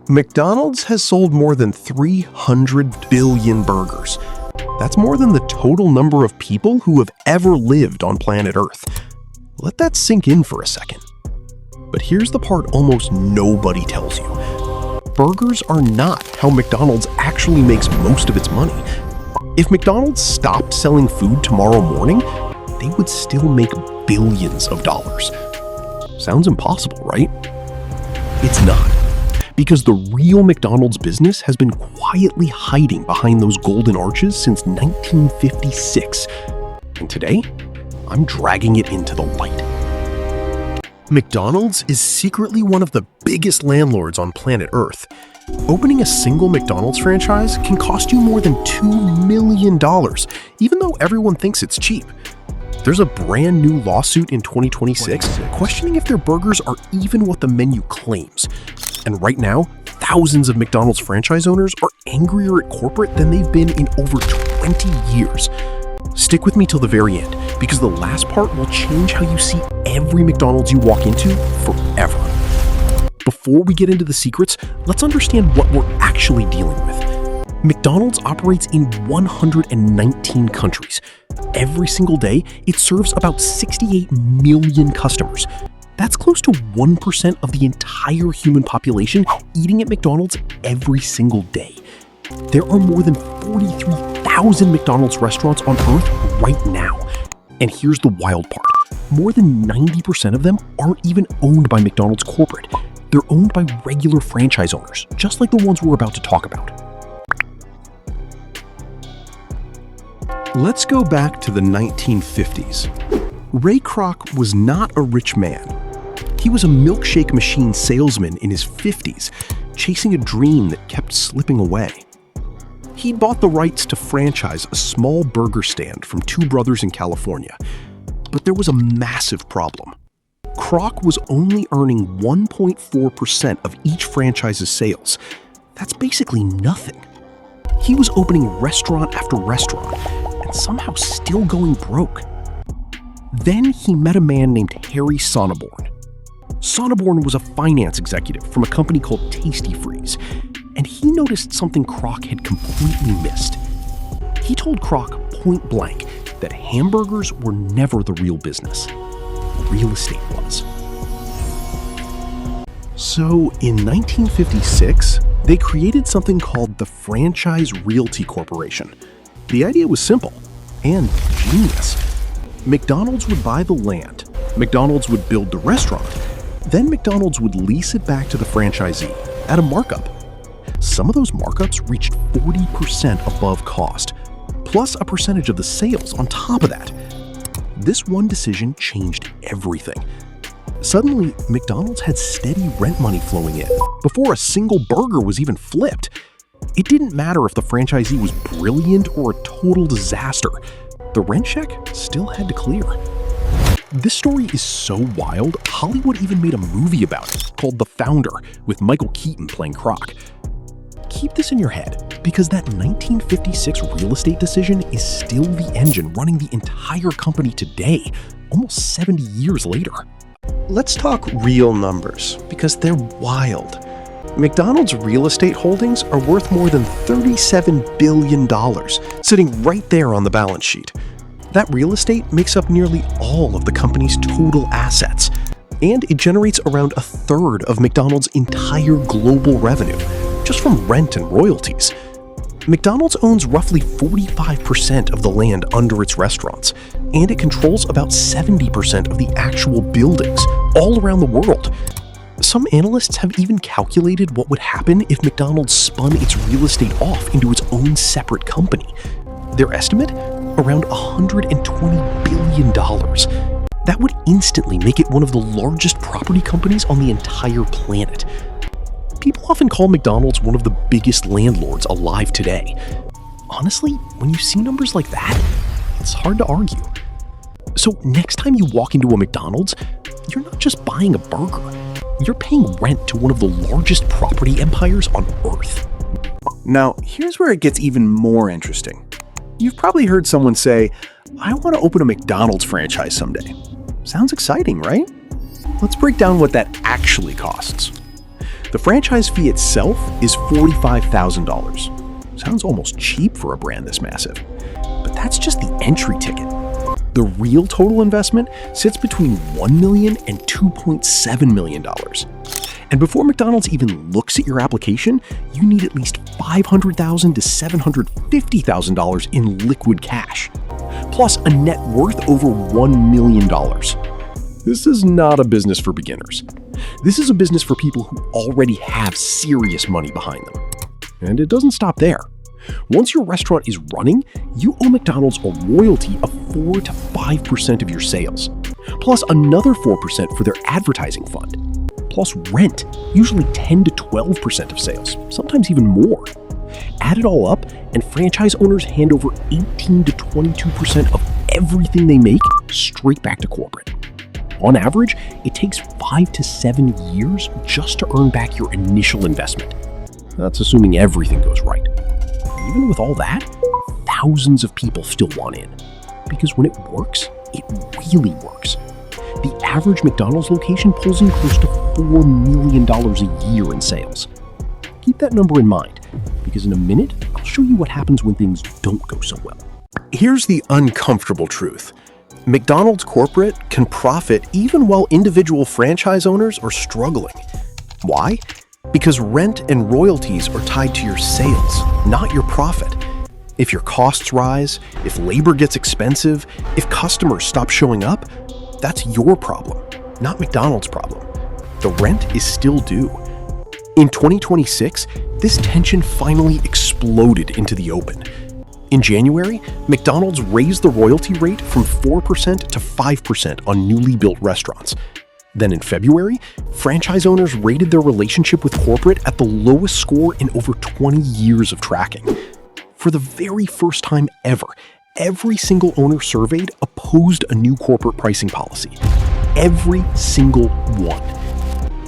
McDonald's has sold more than 300 billion burgers. That's more than the total number of people who have ever lived on planet Earth. Let that sink in for a second. But here's the part almost nobody tells you. Burgers are not how McDonald's actually makes most of its money. If McDonald's stopped selling food tomorrow morning, they would still make billions of dollars. Sounds impossible, right? It's not. Because the real McDonald's business has been quietly hiding behind those golden arches since 1956. And today, I'm dragging it into the light. McDonald's is secretly one of the biggest landlords on planet Earth. Opening a single McDonald's franchise can cost you more than $2 million, even though everyone thinks it's cheap. There's a brand new lawsuit in 2026 questioning if their burgers are even what the menu claims. And right now, thousands of McDonald's franchise owners are angrier at corporate than they've been in over 20 years. Stick with me till the very end, because the last part will change how you see every McDonald's you walk into forever. Before we get into the secrets, let's understand what we're actually dealing with. McDonald's operates in 119 countries. Every single day, it serves about 68 million customers. That's close to 1% of the entire human population eating at McDonald's every single day. There are more than 43,000 McDonald's restaurants on Earth right now. And here's the wild part. More than 90% of them aren't even owned by McDonald's corporate. They're owned by regular franchise owners, just like the ones we're about to talk about. Let's go back to the 1950s. Ray Kroc was not a rich man. He was a milkshake machine salesman in his 50s, chasing a dream that kept slipping away. He bought the rights to franchise a small burger stand from two brothers in California. But there was a massive problem. Kroc was only earning 1.4% of each franchise's sales. That's basically nothing. He was opening restaurant after restaurant and somehow still going broke. Then he met a man named Harry Sonneborn. Sonneborn was a finance executive from a company called Tasty Freeze, and he noticed something Kroc had completely missed. He told Kroc point blank that hamburgers were never the real business. Real estate was. So in 1956, they created something called the Franchise Realty Corporation. The idea was simple and genius. McDonald's would buy the land, McDonald's would build the restaurant, then McDonald's would lease it back to the franchisee at a markup. Some of those markups reached 40% above cost, plus a percentage of the sales on top of that. This one decision changed everything. Suddenly, McDonald's had steady rent money flowing in before a single burger was even flipped. It didn't matter if the franchisee was brilliant or a total disaster. The rent check still had to clear. This story is so wild, Hollywood even made a movie about it called The Founder, with Michael Keaton playing Kroc. Keep this in your head, because that 1956 real estate decision is still the engine running the entire company today, almost 70 years later. Let's talk real numbers, because they're wild. McDonald's real estate holdings are worth more than $37 billion, sitting right there on the balance sheet. That real estate makes up nearly all of the company's total assets, and it generates around a third of McDonald's entire global revenue, just from rent and royalties. McDonald's owns roughly 45% of the land under its restaurants, and it controls about 70% of the actual buildings all around the world. Some analysts have even calculated what would happen if McDonald's spun its real estate off into its own separate company. Their estimate? Around $120 billion. That would instantly make it one of the largest property companies on the entire planet. People often call McDonald's one of the biggest landlords alive today. Honestly, when you see numbers like that, it's hard to argue. So next time you walk into a McDonald's, you're not just buying a burger. You're paying rent to one of the largest property empires on Earth. Now, here's where it gets even more interesting. You've probably heard someone say, "I want to open a McDonald's franchise someday." Sounds exciting, right? Let's break down what that actually costs. The franchise fee itself is $45,000. Sounds almost cheap for a brand this massive. But that's just the entry ticket. The real total investment sits between $1 million and $2.7 million. And before McDonald's even looks at your application, you need at least $500,000 to $750,000 in liquid cash, plus a net worth over $1 million. This is not a business for beginners. This is a business for people who already have serious money behind them. And it doesn't stop there. Once your restaurant is running, you owe McDonald's a royalty of 4 to 5% of your sales, plus another 4% for their advertising fund, plus rent, usually 10 to 12% of sales, sometimes even more. Add it all up, and franchise owners hand over 18 to 22% of everything they make straight back to corporate. On average, it takes 5 to 7 years just to earn back your initial investment. That's assuming everything goes right. Even with all that, thousands of people still want in. Because when it works, it really works. The average McDonald's location pulls in close to $4 million a year in sales. Keep that number in mind, because in a minute, I'll show you what happens when things don't go so well. Here's the uncomfortable truth. McDonald's corporate can profit even while individual franchise owners are struggling. Why? Because rent and royalties are tied to your sales, not your profit. If your costs rise, if labor gets expensive, if customers stop showing up, that's your problem, not McDonald's problem. The rent is still due. In 2026, this tension finally exploded into the open. In January, McDonald's raised the royalty rate from 4% to 5% on newly built restaurants. Then in February, franchise owners rated their relationship with corporate at the lowest score in over 20 years of tracking. For the very first time ever, every single owner surveyed opposed a new corporate pricing policy. Every single one.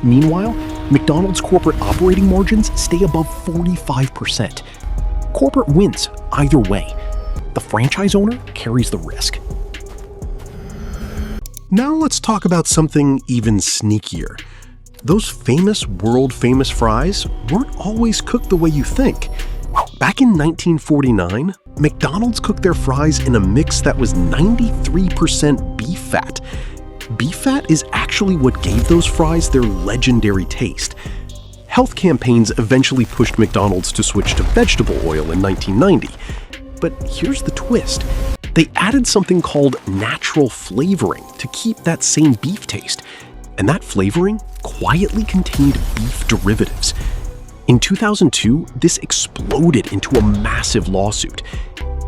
Meanwhile, McDonald's corporate operating margins stay above 45%. Corporate wins either way. The franchise owner carries the risk. Now let's talk about something even sneakier. Those famous world-famous fries weren't always cooked the way you think. Back in 1949, McDonald's cooked their fries in a mix that was 93% beef fat. Beef fat is actually what gave those fries their legendary taste. Health campaigns eventually pushed McDonald's to switch to vegetable oil in 1990. But here's the twist. They added something called natural flavoring to keep that same beef taste, and that flavoring quietly contained beef derivatives. In 2002, this exploded into a massive lawsuit.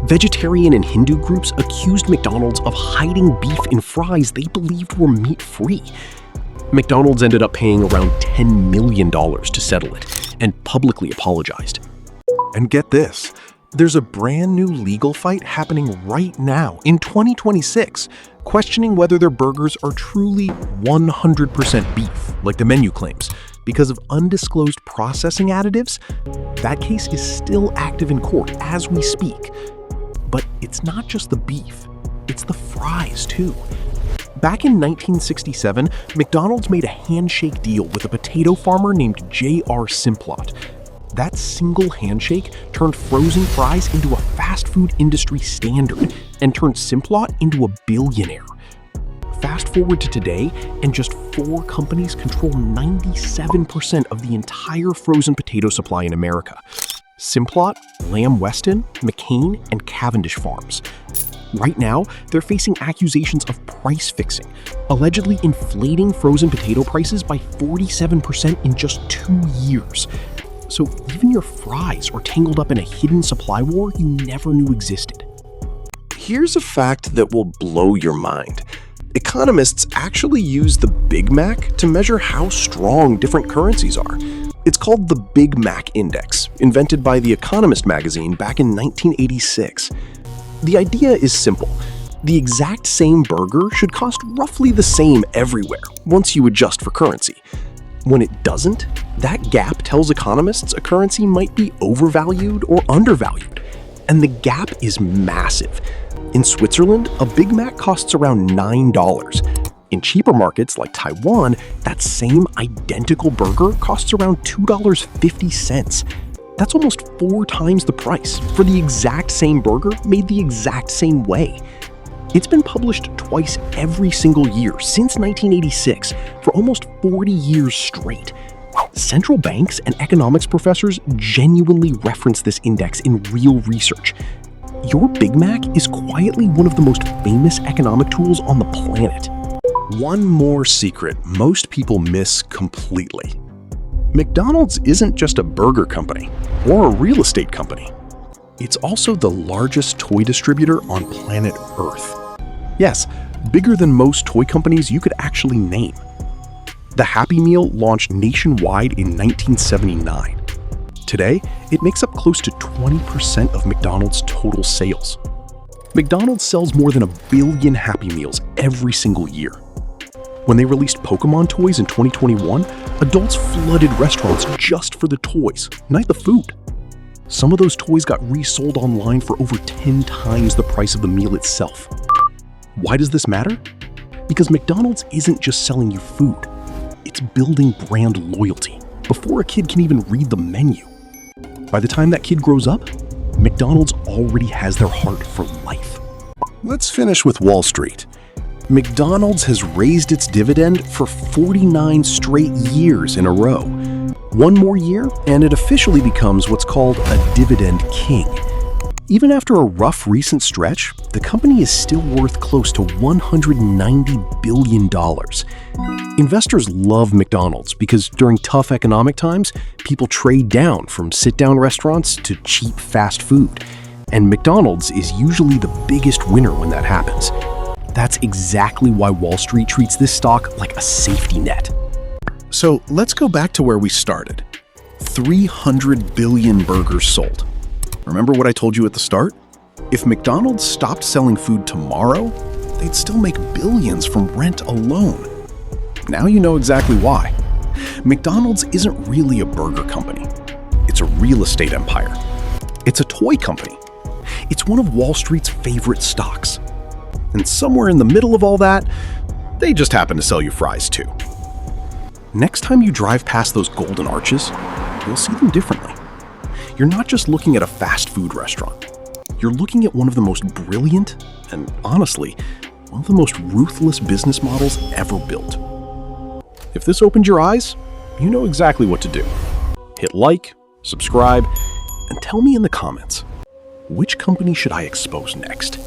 Vegetarian and Hindu groups accused McDonald's of hiding beef in fries they believed were meat-free. McDonald's ended up paying around $10 million to settle it, and publicly apologized. And get this. There's a brand new legal fight happening right now in 2026, questioning whether their burgers are truly 100% beef, like the menu claims. Because of undisclosed processing additives, that case is still active in court as we speak. But it's not just the beef, it's the fries too. Back in 1967, McDonald's made a handshake deal with a potato farmer named J.R. Simplot. That single handshake turned frozen fries into a fast food industry standard and turned Simplot into a billionaire. Fast forward to today, and just 4 companies control 97% of the entire frozen potato supply in America. Simplot, Lamb Weston, McCain, and Cavendish Farms. Right now, they're facing accusations of price fixing, allegedly inflating frozen potato prices by 47% in just 2 years. So even your fries are tangled up in a hidden supply war you never knew existed. Here's a fact that will blow your mind. Economists actually use the Big Mac to measure how strong different currencies are. It's called the Big Mac Index, invented by The Economist magazine back in 1986. The idea is simple. The exact same burger should cost roughly the same everywhere, once you adjust for currency. When it doesn't, that gap tells economists a currency might be overvalued or undervalued. And the gap is massive. In Switzerland, a Big Mac costs around $9. In cheaper markets like Taiwan, that same identical burger costs around $2.50. That's almost 4 times the price for the exact same burger made the exact same way. It's been published twice every single year since 1986 for almost 40 years straight. Central banks and economics professors genuinely reference this index in real research. Your Big Mac is quietly one of the most famous economic tools on the planet. One more secret most people miss completely. McDonald's isn't just a burger company or a real estate company. It's also the largest toy distributor on planet Earth. Yes, bigger than most toy companies you could actually name. The Happy Meal launched nationwide in 1979. Today, it makes up close to 20% of McDonald's total sales. McDonald's sells more than 1 billion Happy Meals every single year. When they released Pokemon toys in 2021, adults flooded restaurants just for the toys, not the food. Some of those toys got resold online for over 10 times the price of the meal itself. Why does this matter? Because McDonald's isn't just selling you food. It's building brand loyalty before a kid can even read the menu. By the time that kid grows up, McDonald's already has their heart for life. Let's finish with Wall Street. McDonald's has raised its dividend for 49 straight years in a row. One more year, and it officially becomes what's called a dividend king. Even after a rough recent stretch, the company is still worth close to $190 billion. Investors love McDonald's because during tough economic times, people trade down from sit-down restaurants to cheap fast food. And McDonald's is usually the biggest winner when that happens. That's exactly why Wall Street treats this stock like a safety net. So let's go back to where we started. 300 billion burgers sold. Remember what I told you at the start? If McDonald's stopped selling food tomorrow, they'd still make billions from rent alone. Now you know exactly why. McDonald's isn't really a burger company. It's a real estate empire. It's a toy company. It's one of Wall Street's favorite stocks. And somewhere in the middle of all that, they just happen to sell you fries too. Next time you drive past those golden arches, you'll see them differently. You're not just looking at a fast food restaurant. You're looking at one of the most brilliant and, honestly, one of the most ruthless business models ever built. If this opened your eyes, you know exactly what to do. Hit like, subscribe, and tell me in the comments, which company should I expose next?